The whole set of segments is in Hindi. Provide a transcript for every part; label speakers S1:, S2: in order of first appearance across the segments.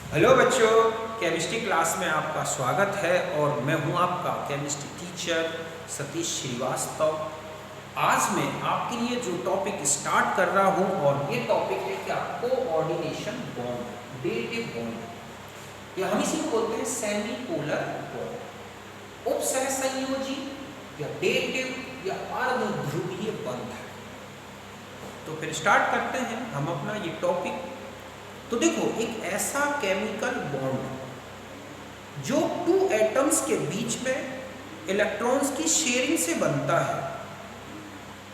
S1: हेलो बच्चों, केमिस्ट्री क्लास में आपका स्वागत है और मैं हूं आपका केमिस्ट्री टीचर सतीश श्रीवास्तव। आज मैं आपके लिए जो टॉपिक स्टार्ट कर रहा हूं और ये टॉपिक है क्या, कोऑर्डिनेशन बॉन्ड, डेटिव बॉन्ड, या हम इसी को बोलते हैं सेमी पोलर बॉन्ड, उप सहसंयोजी या डेटिव या अर्धध्रुवीय बंध। तो फिर स्टार्ट करते हैं हम अपना ये टॉपिक। तो देखो, एक ऐसा केमिकल बॉन्ड जो टू एटम्स के बीच में इलेक्ट्रॉन्स की शेयरिंग से बनता है,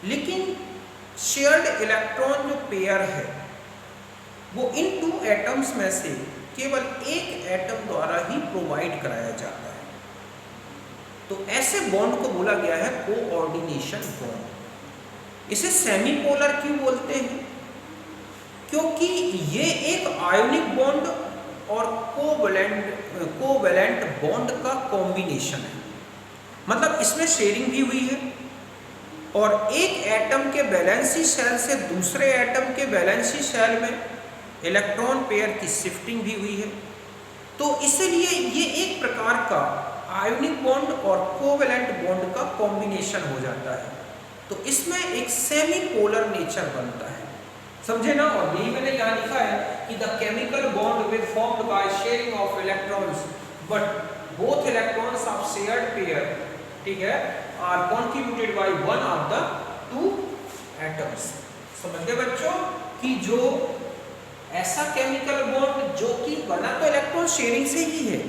S1: लेकिन शेयर्ड इलेक्ट्रॉन जो पेयर है वो इन टू एटम्स में से केवल एक एटम द्वारा ही प्रोवाइड कराया जाता है। तो ऐसे बॉन्ड को बोला गया है कोऑर्डिनेशन बॉन्ड। इसे सेमी पोलर क्यों बोलते हैं? क्योंकि ये एक आयोनिक बॉन्ड और कोवैलेंट बॉन्ड का कॉम्बिनेशन है। मतलब इसमें शेयरिंग भी हुई है और एक एटम के वैलेंसी शेल से दूसरे एटम के वैलेंसी शेल में इलेक्ट्रॉन पेयर की शिफ्टिंग भी हुई है। तो इसलिए ये एक प्रकार का आयोनिक बॉन्ड और कोवैलेंट बॉन्ड का कॉम्बिनेशन हो जाता है। तो इसमें एक सेमी पोलर नेचर बनता है, समझे ना। और यही मैंने यहाँ लिखा है कि the chemical bond will formed by sharing of electrons but both electrons of shared pair, ठीक है, are contributed by one of the two atoms. समझ गए बच्चों कि जो ऐसा केमिकल बॉन्ड जो कि बना तो इलेक्ट्रॉन शेयरिंग से ही है,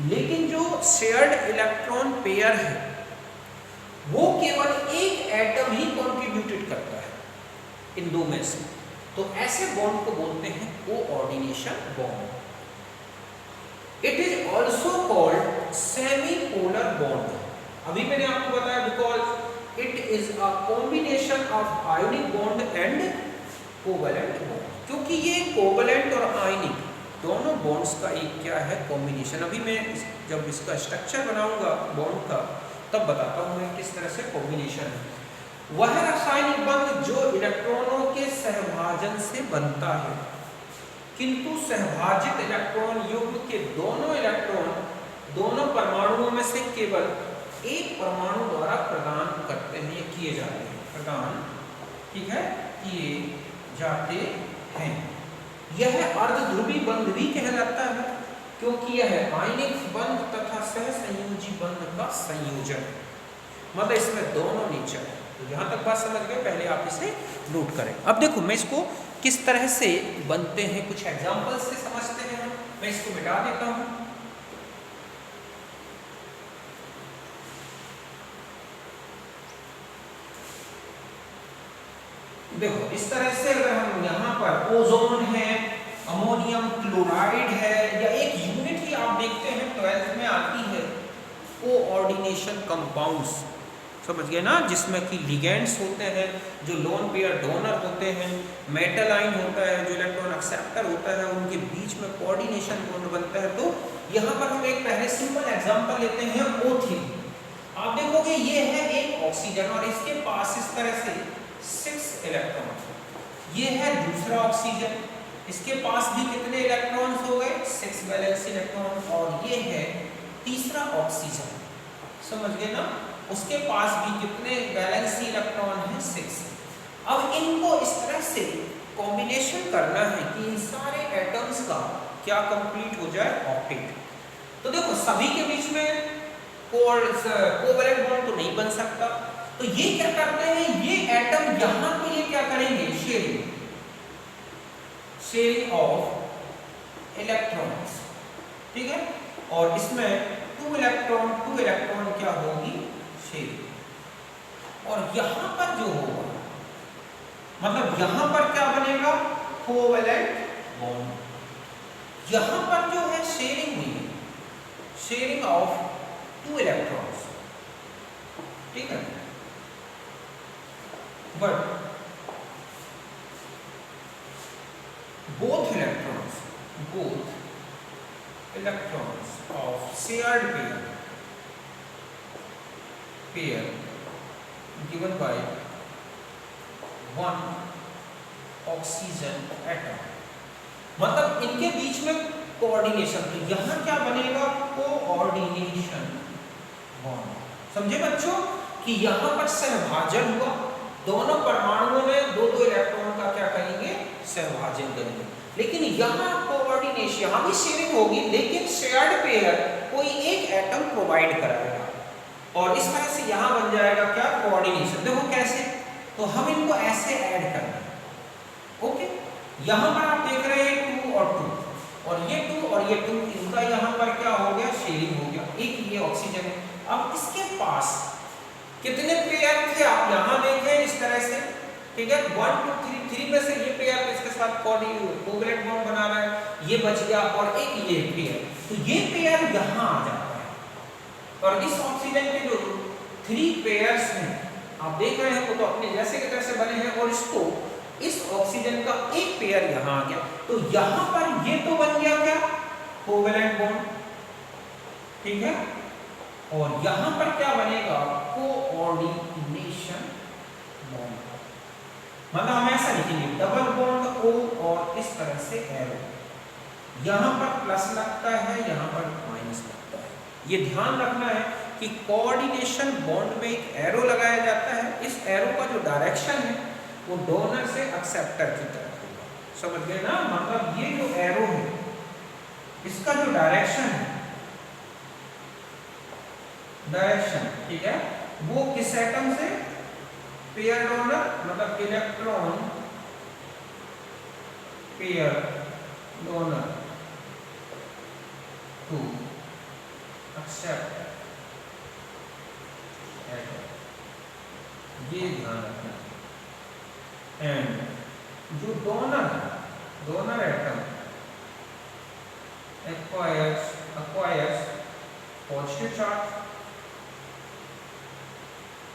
S1: लेकिन जो शेयर्ड इलेक्ट्रॉन पेयर है वो केवल एक एटम ही कंट्रीब्यूटेड करता है इन दो में से। तो ऐसे बॉन्ड को बोलते हैं coordination bond. It is also called semi polar bond. अभी मैंने आपको बताया because it is a combination of ionic bond and covalent bond, क्योंकि ये कोवैलेंट और आयोनिक दोनों बॉन्ड्स का एक क्या है, कॉम्बिनेशन। अभी मैं जब इसका स्ट्रक्चर बनाऊंगा बॉन्ड का तब बताता हूं मैं किस तरह से कॉम्बिनेशन है। वह रासायनिक बंध जो इलेक्ट्रॉनों के सहभाजन से बनता है, किंतु सहभाजित इलेक्ट्रॉन युग्म के दोनों इलेक्ट्रॉन दोनों परमाणुओं में से केवल एक परमाणु द्वारा प्रदान करते हैं या किए जाते हैं, प्रदान, ठीक है, किए जाते हैं। यह अर्धध्रुवी बंध भी कहलाता है क्योंकि यह आयनिक बंध तथा सहसंयोजी बंध का संयोजन है। मतलब इसमें दोनों नेचर है। तो यहाँ तक बात समझ गए, पहले आप इसे नोट करें। अब देखो मैं इसको किस तरह से बनते हैं कुछ एग्जांपल से समझते हैं। मैं इसको मिटा देता हूँ। देखो इस तरह से अगर हम यहाँ पर ओजोन है, अमोनियम क्लोराइड है, या एक यूनिट ही आप देखते हैं 12th में आती है कोऑर्डिनेशन कंपाउंड्स, समझ गए ना, जिसमें कि लिगेंड्स होते हैं जो लोन पेयर डोनर होते हैं, मेटल आयन होता है जो इलेक्ट्रॉन एक्सेप्टर होता है, उनके बीच में कोऑर्डिनेशन बॉन्ड बनता है। तो यहाँ पर हम एक पहले सिंपल एग्जांपल लेते हैं O3। आप देखोगे ये है एक ऑक्सीजन और इसके पास इस तरह से 6 इलेक्ट्रॉन, ये है दूसरा ऑक्सीजन, इसके पास भी कितने इलेक्ट्रॉन्स हो गए, 6 वैलेंस इलेक्ट्रॉन, और ये है तीसरा ऑक्सीजन, समझ गए ना, उसके पास भी कितने वैलेंसी इलेक्ट्रॉन हैं, 6। अब इनको इस तरह से कॉम्बिनेशन करना है कि इन सारे एटम्स का क्या कंप्लीट हो जाए, ऑक्टेट। तो देखो सभी के बीच में कोवैलेंट बॉन्ड तो नहीं बन सकता, तो ये क्या करते हैं, ये एटम यहां पे ये क्या करेंगे, शेयरिंग ऑफ इलेक्ट्रॉन्स, ठीक है, और इसमें 2 इलेक्ट्रॉन क्या होगी, शेयरिंग। और यहां पर जो होगा, मतलब यहां पर क्या बनेगा, कोवैलेंट बॉन्ड। यहां पर जो है शेयरिंग हुई है, शेयरिंग ऑफ 2 इलेक्ट्रॉन्स, ठीक है, but both electrons of shared pair given by one oxygen atom, मतलब इनके बीच में कोऑर्डिनेशन, तो यहाँ क्या बनेगा, कोऑर्डिनेशन बॉन्ड। समझे बच्चों कि यहाँ पर सहभाजन हुआ, दोनों परमाणुओं में दो दो इलेक्ट्रॉन का क्या करेंगे, सहभाजन करेंगे। लेकिन यहाँ कोऑर्डिनेशन, यहाँ भी शेयरिंग होगी, लेकिन शेयर्ड पेयर कोई एक एटम प्रोवाइड कराएगा और इस तरह से यहाँ बन जाएगा क्या, कोऑर्डिनेशन। देखो कैसे, तो हम इनको ऐसे ऐड कर रहे हैं। ओके, यहाँ पर आप देख रहे हैं 2 और 2 और ये 2 और ये 2, इनका यहाँ पर क्या हो गया, शेयरिंग हो गया। एक ये ऑक्सीजन है, अब इसके पास कितने पेयर थे आप यहाँ देखें इस तरह से, ठीक है, 1 2 3 में से ये पेयर इसके साथ कोवैलेंट बॉन्ड बना रहा है, ये बच गया और एक ये पेयर, तो ये पेयर यहाँ आ जाता है। और इस ऑक्सीजन के जो 3 पेयर्स हैं आप देख रहे हैं वो तो अपने जैसे के तैसे बने हैं, और इसको इस ऑक्सीजन का एक पेयर यहाँ आ गया, तो यहाँ पर ये तो बन गया क्या, कोवैलेंट बॉन्ड, ठीक है, और यहाँ पर क्या बनेगा, कोऑर्डिनेशन बॉन्ड। मतलब हम ऐसा लिखेंगे डबल बॉन्ड O और इस तरह से एरो, यहाँ पर प्लस लगता है, यहाँ पर माइनस लगता है। ये ध्यान रखना है कि कोऑर्डिनेशन बॉन्ड में एक एरो लगाया जाता है, इस एरो का जो डायरेक्शन है वो डोनर से एक्सेप्टर की तरफ होगा। समझ गए ना, मतलब ये जो एरो है इसका जो डायरेक्शन है, डायरेक्शन, ठीक है, वो किस एटम से, पेयर डोनर, मतलब electron pair donor to accept atom, ये ध्यान रखना। एंड जो donor atom acquires positive charge,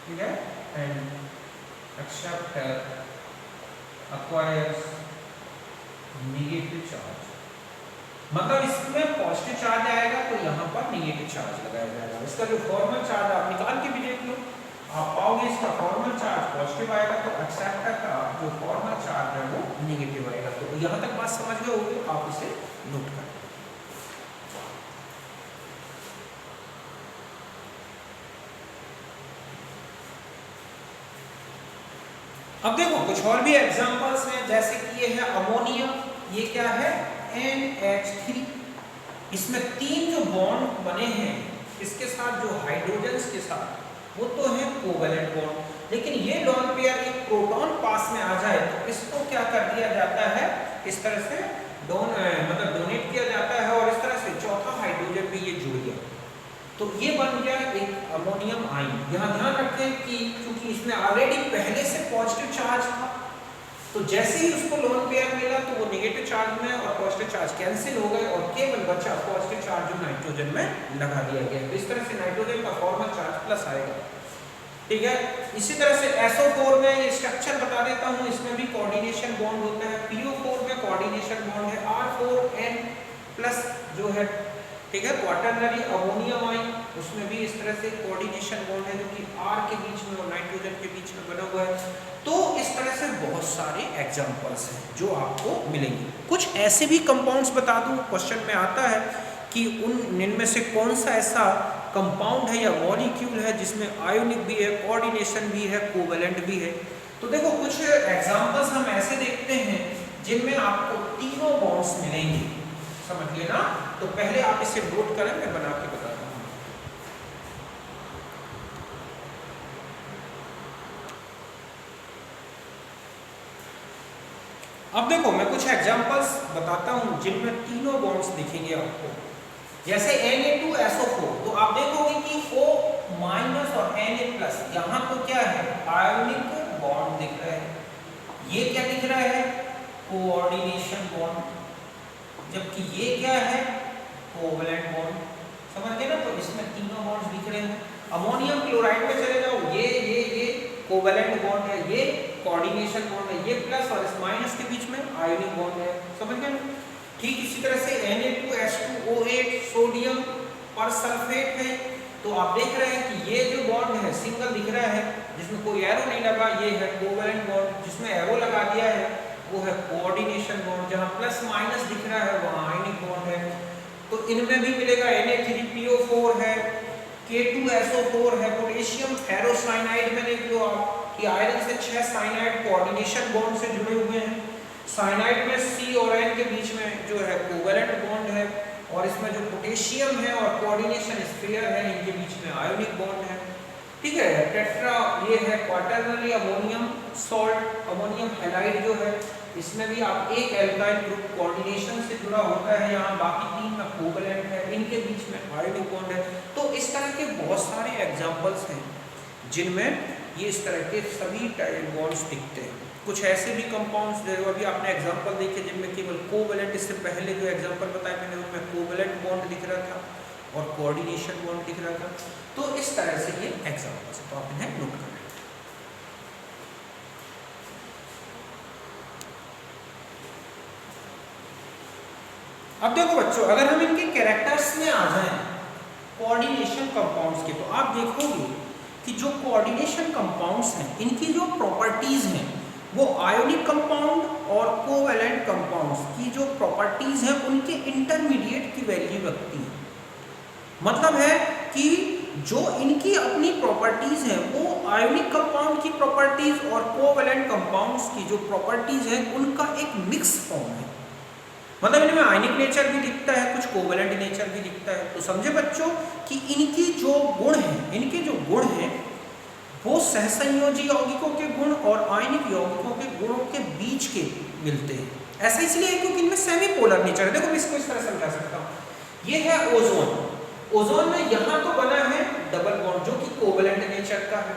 S1: ठीक है, and acceptor acquires negative charge. मतलब इसमें पॉजिटिव चार्ज आएगा तो यहाँ पर नेगेटिव चार्ज लगाया जाएगा। इसका जो फॉर्मल चार्ज आप निकाल के भी देख लो, आप पाओगे इसका फॉर्मल चार्ज पॉजिटिव आएगा, तो एक्सेप्टर का जो फॉर्मल चार्ज है वो नेगेटिव आएगा। तो यहाँ तक बात समझ गए होंगे, आप इसे नोट करें। अब देखो कुछ और भी एग्जांपल्स हैं, जैसे कि ये है अमोनियम, ये क्या है, NH3, इसमें 3 जो बॉन्ड बने हैं, इसके साथ जो हाइड्रोजन्स के साथ वो तो है कोवैलेंट बॉन्ड, लेकिन ये लोन पेयर एक प्रोटॉन पास में आ जाए तो इसको क्या कर दिया जाता है, इस तरह से मतलब डोनेट किया जाता है और इस तरह से चौथा हाइड्रोजन भी ये जुड़ गया, तो ये बन गया एक अमोनियम आयन। यहाँ ध्यान रखें कि क्योंकि इसमें ऑलरेडी पहले से पॉजिटिव चार्ज था, तो जैसे ही उसको लोन पेयर मिला तो वो नेगेटिव चार्ज में और पॉजिटिव चार्ज कैंसिल हो गए और केवल बचा पॉजिटिव चार्ज जो नाइट्रोजन में लगा दिया गया। तो इस तरह से नाइट्रोजन का फॉर्मल चार्ज प्लस आएगा, ठीक है। इसी तरह से SO4 में ये स्ट्रक्चर बता देता हूँ, इसमें भी कोऑर्डिनेशन बॉन्ड होता है। PO4 में कोऑर्डिनेशन बॉन्ड है, R4N प्लस जो है, ठीक है, क्वाटरनरी अमोनियम आयन, उसमें भी इस तरह से कोऑर्डिनेशन बॉन्ड है जो कि R के बीच में और नाइट्रोजन के बीच में बना हुआ है। तो इस तरह से बहुत सारे एग्जांपल्स हैं जो आपको मिलेंगे। कुछ ऐसे भी कंपाउंड्स बता दूं, क्वेश्चन में आता है कि इनमें से कौन सा ऐसा कंपाउंड है या मॉलिक्यूल है जिसमें आयोनिक भी है, कोऑर्डिनेशन भी है, कोवैलेंट भी है। तो देखो कुछ एग्जांपल्स हम ऐसे देखते हैं जिनमें आपको तीनों बॉन्ड्स मिलेंगे, समझ गए ना। तो पहले आप इसे नोट करें, मैं बना के बताता हूँ। अब देखो मैं कुछ एग्जांपल्स बताता हूँ जिनमें तीनों बॉन्ड्स दिखेंगे आपको। जैसे Na2SO4, तो आप देखोगे कि O माइनस और Na+, यहाँ तो क्या है, आयोनिक बॉन्ड दिख रहा है। ये क्या दिख रहा है, कोऑर्डिनेशन बॉन्ड, जबकि ये क्या है, कोवैलेंट बॉन्ड। समझ गए ना, तो इसमें तीनों बॉन्ड्स दिख रहे हैं। अमोनियम क्लोराइड में चले जाओ, ये कोवैलेंट बॉन्ड है, ये कोऑर्डिनेशन बॉन्ड है, ये प्लस और इस माइनस के बीच में आयोनिक बॉन्ड है। समझ गए। ठीक इसी तरह से Na2H2O8 सोडियम पर सल्फेट है, तो आप देख रहे हैं कि ये जो बॉन्ड है सिंगल दिख रहा है जिसमें कोई एरो नहीं लगा, ये है कोवैलेंट बॉन्ड। जिसमें एरो लगा दिया है वो है कोऑर्डिनेशन बॉन्ड, जहाँ प्लस माइनस दिख रहा है वहाँ आयनिक बॉन्ड है। तो इनमें भी मिलेगा Na3PO4 है, K2SO4 है, पोटेशियम फेरोसाइनाइड में देख लो आप कि आयरन से 6 साइनाइड कोऑर्डिनेशन बॉन्ड से जुड़े हुए हैं। साइनाइड में C और N के बीच में जो है कोवैलेंट बॉन्ड है, और इसमें जो पोटेशियम है और कोऑर्डिनेशन स्फीयर है इनके बीच में आयोनिक बॉन्ड है। ठीक है, टेट्रा ये है quaternary ammonium salt, ammonium halide जो है इसमें भी आप एक एल्काइल ग्रुप कोऑर्डिनेशन से जुड़ा होता है, यहाँ बाकी 3 में कोवैलेंट है, इनके बीच में आयोनिक बॉन्ड है। तो इस तरह के बहुत सारे एग्जांपल्स हैं जिनमें ये इस तरह के सभी बॉन्ड्स दिखते हैं। कुछ ऐसे भी कंपाउंड्स जो अभी आपने एग्जांपल देखे जिनमें केवल कोवैलेंट, इससे पहले जो एग्जांपल बताया मैंने उनमें कोवैलेंट बॉन्ड दिख रहा था और कोऑर्डिनेशन बॉन्ड दिख रहा था। तो इस तरह से ये एग्जांपल्स है, तो आप इन्हें नोट करें। अब देखो बच्चों, अगर हम इनके कैरेक्टर्स में आ जाएं कोऑर्डिनेशन कंपाउंड्स के, तो आप देखोगे कि जो कोऑर्डिनेशन कंपाउंड्स हैं इनकी जो प्रॉपर्टीज हैं वो आयोनिक कंपाउंड और कोवैलेंट कंपाउंड्स की जो प्रॉपर्टीज हैं उनके इंटरमीडिएट की वैल्यू रखती है। मतलब है कि जो इनकी अपनी प्रॉपर्टीज हैं वो आयोनिक कंपाउंड की प्रॉपर्टीज और कोवैलेंट कंपाउंड्स की जो प्रॉपर्टीज हैं उनका एक मिक्स फॉर्म है। मतलब इनमें आयनिक नेचर भी दिखता है, कुछ कोवैलेंट नेचर भी दिखता है। तो समझे बच्चों कि इनकी जो गुण हैं, इनके जो गुण हैं वो सहसंयोजी यौगिकों के गुण और आयनिक यौगिकों के गुणों के बीच के मिलते हैं। ऐसा इसलिए क्योंकि इनमें सेमी पोलर नेचर है। देखो मैं इसको इस तरह समझा सकता हूँ। ये है ओजोन, ओजोन में यहाँ तो बना है डबल बॉन्ड जो कि कोवैलेंट नेचर का है,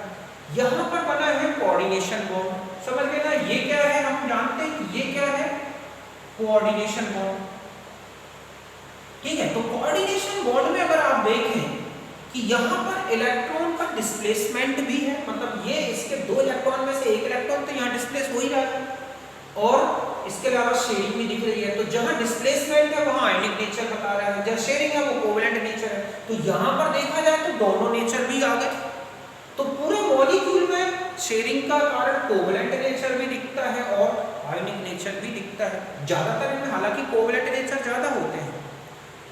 S1: यहाँ पर बना है कोऑर्डिनेशन बॉन्ड। समझ गए ना, ये क्या है हम जानते हैं कि ये क्या है, कोऑर्डिनेशन बॉन्ड। ठीक है, तो कोऑर्डिनेशन बॉन्ड में अगर आप देखें कि यहाँ पर इलेक्ट्रॉन का डिस्प्लेसमेंट भी है, मतलब ये इसके 2 इलेक्ट्रॉन में से एक इलेक्ट्रॉन तो यहाँ डिस्प्लेस हो ही रहा है, और इसके अलावा शेयरिंग भी दिख रही है। तो जहाँ डिस्प्लेसमेंट है वहाँ आयनिक नेचर बता रहा है, जहाँ शेयरिंग है वो कोवैलेंट नेचर है। तो यहाँ पर देखा जाए तो दोनों नेचर भी आ गए। तो पूरे मॉलिक्यूल में शेयरिंग का कारण कोवैलेंट नेचर भी दिखता है और आयनिक नेचर भी दिखता है। ज्यादातर इनमें हालांकि कोवैलेंट नेचर ज्यादा होते हैं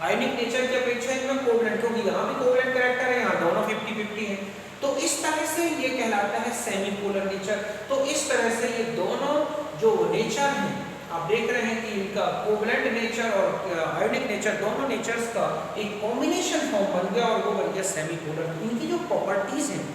S1: आयनिक नेचर की अपेक्षा इनमें कोवैलेंट, क्योंकि यहाँ भी कोवैलेंट कैरेक्टर है, यहाँ दोनों 50-50 है। तो इस तरह से ये कहलाता है सेमी पोलर नेचर। तो इस तरह से ये दोनों जो नेचर हैं आप देख रहे हैं कि इनका कोवैलेंट नेचर और आयोनिक नेचर, दोनों नेचर्स का एक कॉम्बिनेशन फॉर्म बन गया और वो बन गया सेमी पोलर। इनकी जो प्रॉपर्टीज हैं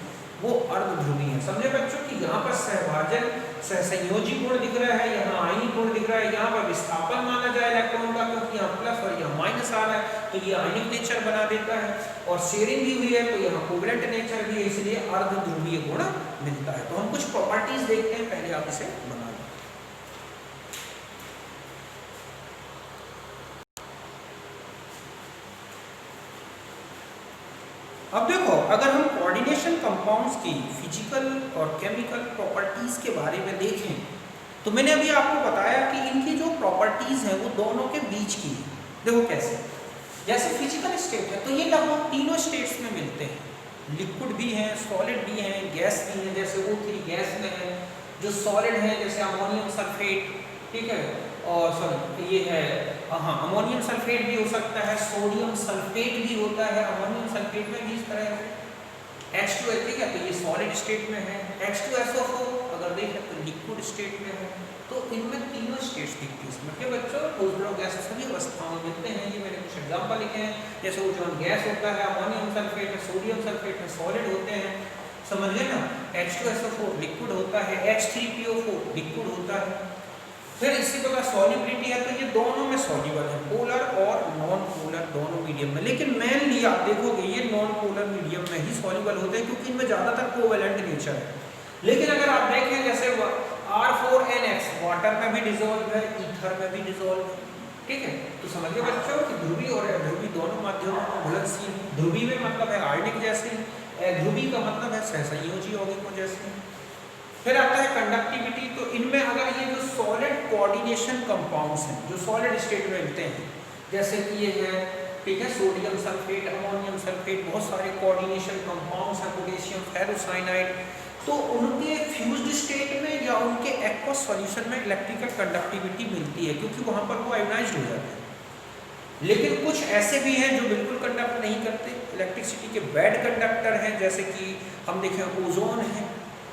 S1: वो अर्धध्रुवीय है। समझे बच्चों कि यहाँ पर सहभाजन सहसंयोजी गुण दिख रहा है, यहाँ आयनिक गुण दिख रहा है, यहाँ पर विस्थापन माना जाए इलेक्ट्रॉन का क्योंकि यहाँ प्लस और यहाँ माइनस आ रहा है तो ये आयनिक नेचर बना देता है, और शेयरिंग भी हुई है तो यहाँ कोवैलेंट नेचर भी है, इसलिए अर्धध्रुवीय गुण मिलता है। तो हम कुछ प्रॉपर्टीज देखते हैं, पहले आप इसे बना लें। अब देखो, अगर हम कोऑर्डिनेशन कंपाउंड्स की फिजिकल और केमिकल प्रॉपर्टीज के बारे में देखें तो मैंने अभी आपको बताया कि इनकी जो प्रॉपर्टीज हैं वो दोनों के बीच की है। देखो कैसे, जैसे फिजिकल स्टेट है तो ये लगभग तीनों स्टेट्स में मिलते हैं, लिक्विड भी हैं, सॉलिड भी हैं, गैस भी है, जैसे O3 गैस में है। जो सॉलिड है जैसे अमोनियम सल्फेट, ठीक है, और सॉरी ये है अमोनियम सल्फेट भी हो सकता है, सोडियम सल्फेट भी होता है, अमोनियम सल्फेट में भी इस तरह है। H2, ठीक है, तो ये सॉलिड स्टेट में है। H2SO4 अगर देखें तो लिक्विड स्टेट में है। तो इनमें तीनों स्टेट्स दिखती है इसमें के बच्चों, ठोस गैस सभी अवस्थाओं में मिलते हैं। ये मैंने कुछ एग्जांपल लिखे हैं, जैसे ओजोन गैस होता है, अमोनियम सल्फेट है, सोडियम सल्फेट है, सॉलिड होते हैं। समझ गए ना, H2SO4 लिक्विड होता है, H3PO4 लिक्विड होता है। फिर इसी प्रकार सॉल्युबिलिटी है तो ये दोनों में सॉल्युबल है, पोलर और नॉन पोलर दोनों मीडियम में। लेकिन मेनली आप देखोगे ये नॉन पोलर मीडियम में ही सॉल्युबल होते हैं क्योंकि इनमें ज्यादातर कोवैलेंट नेचर है। लेकिन अगर आप देखें जैसे R4NX वाटर में भी डिसॉल्व है, ईथर में भी डिसॉल्व है, ठीक है। तो समझिए बच्चों कि ध्रुवी और अध्रुवी दोनों माध्यमों में घुलनशील। ध्रुवी में मतलब है आयनिक जैसे, अध्रुवी का मतलब है सहसंयोजी यौगिकों जैसे। फिर आता है कंडक्टिविटी, तो इनमें अगर ये जो सॉलिड कोऑर्डिनेशन कंपाउंड्स हैं जो सॉलिड स्टेट में मिलते हैं, जैसे कि ये है, ठीक है, सोडियम सल्फेट, अमोनियम सल्फेट, बहुत सारे कोऑर्डिनेशन कंपाउंड्स हैं, पोटेशियम फेरोसाइनाइड, तो उनके फ्यूज्ड स्टेट में या उनके एक्वस सॉल्यूशन में इलेक्ट्रिकल कंडक्टिविटी मिलती है, क्योंकि वहाँ पर वो आयोनाइज्ड हो जाते हैं। लेकिन कुछ ऐसे भी हैं जो बिल्कुल कंडक्ट नहीं करते, इलेक्ट्रिसिटी के बैड कंडक्टर हैं, जैसे कि हम देखें ओजोन है,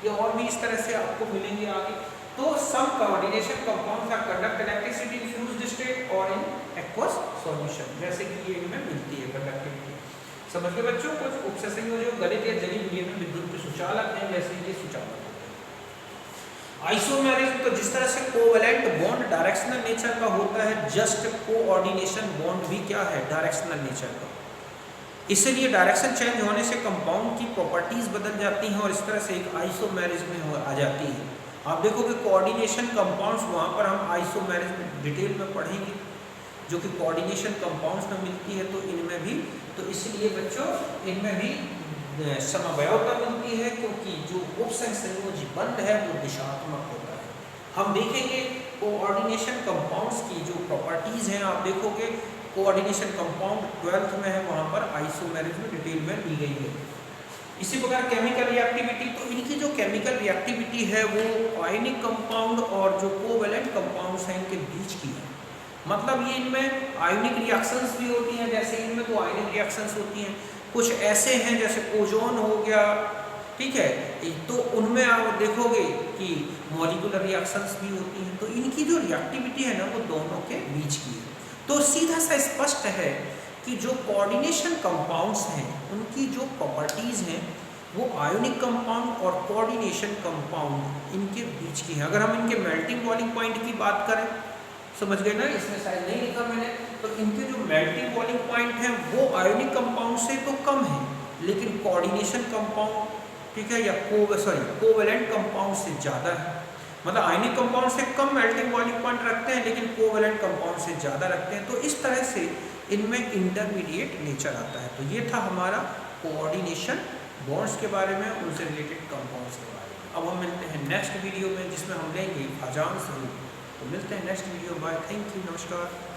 S1: या और भी इस तरह से आपको मिलेंगे आगे। तो some coordination compounds are conduct electricity in fused state और इन एक्वस सॉल्यूशन, जैसे कि ये इनमें मिलती है कंडक्टिविटी। समझ गए बच्चों? कुछ उपसंयोजक जो गलित या जली विलयन में विद्युत के सुचालक हैं, जैसे ये सुचालक होते हैं। आइसोमेरिज्म, तो जिस तरह से कोवैलेंट बॉन्ड डायरेक्शनल नेचर का होता है, जस्ट कोऑर्डिनेशन बॉन्ड भी क्या है? डायरेक्शनल नेचर का। इसलिए डायरेक्शन चेंज होने से कंपाउंड की प्रॉपर्टीज बदल जाती हैं और इस तरह से एक आइसोमेरिज्म आ जाती है। आप देखोगे कोऑर्डिनेशन कंपाउंड्स, वहाँ पर हम आइसोमेरिज्म डिटेल में पढ़ेंगे, जो कि कोऑर्डिनेशन कंपाउंड्स में मिलती है। तो इनमें भी, तो इसलिए बच्चों इनमें भी समवयवता मिलती है, क्योंकि जो उपसंयोजी बंध है वो दिशात्मक होता है। हम देखेंगे कोऑर्डिनेशन कंपाउंड्स की जो प्रॉपर्टीज हैं, आप देखोगे कोऑर्डिनेशन कंपाउंड 12th में है, वहाँ पर आइसोमेरिज्म डिटेल में दी गई है। इसी प्रकार केमिकल रिएक्टिविटी, तो इनकी जो केमिकल रिएक्टिविटी है वो आयनिक कंपाउंड और जो कोवैलेंट कंपाउंड्स हैं इनके बीच की है। मतलब ये इनमें आयनिक रिएक्शंस भी होती हैं, जैसे इनमें तो आयनिक रिएक्शंस होती हैं। कुछ ऐसे हैं जैसे ओजोन हो गया, ठीक है, तो उनमें आप देखोगे कि मॉलिक्यूलर रिएक्शंस भी होती हैं। तो इनकी जो रिएक्टिविटी है ना वो दोनों के बीच की है। तो सीधा सा स्पष्ट है कि जो कोऑर्डिनेशन कंपाउंड्स हैं उनकी जो प्रॉपर्टीज हैं वो आयोनिक कंपाउंड और कोऑर्डिनेशन कंपाउंड इनके बीच की है। अगर हम इनके मेल्टिंग बॉइलिंग पॉइंट की बात करें, समझ गए ना, इसमें शायद नहीं लिखा मैंने, तो इनके जो मेल्टिंग बॉइलिंग पॉइंट हैं वो आयोनिक कंपाउंड से तो कम है, लेकिन कोऑर्डिनेशन कंपाउंड, ठीक है, या कोवैलेंट कंपाउंड से ज़्यादा है। मतलब आयनिक कंपाउंड से कम मेल्टिंग बॉइलिंग पॉइंट रखते हैं, लेकिन कोवैलेंट कंपाउंड से ज़्यादा रखते हैं। तो इस तरह से इनमें इंटरमीडिएट नेचर आता है। तो ये था हमारा कोऑर्डिनेशन बॉन्ड्स के बारे में, उनसे रिलेटेड कंपाउंड्स के बारे में। अब हम मिलते हैं नेक्स्ट वीडियो में, जिसमें हम लेंगे फाजांस रूल। तो मिलते हैं next video. Bye, thank you, नमस्कार।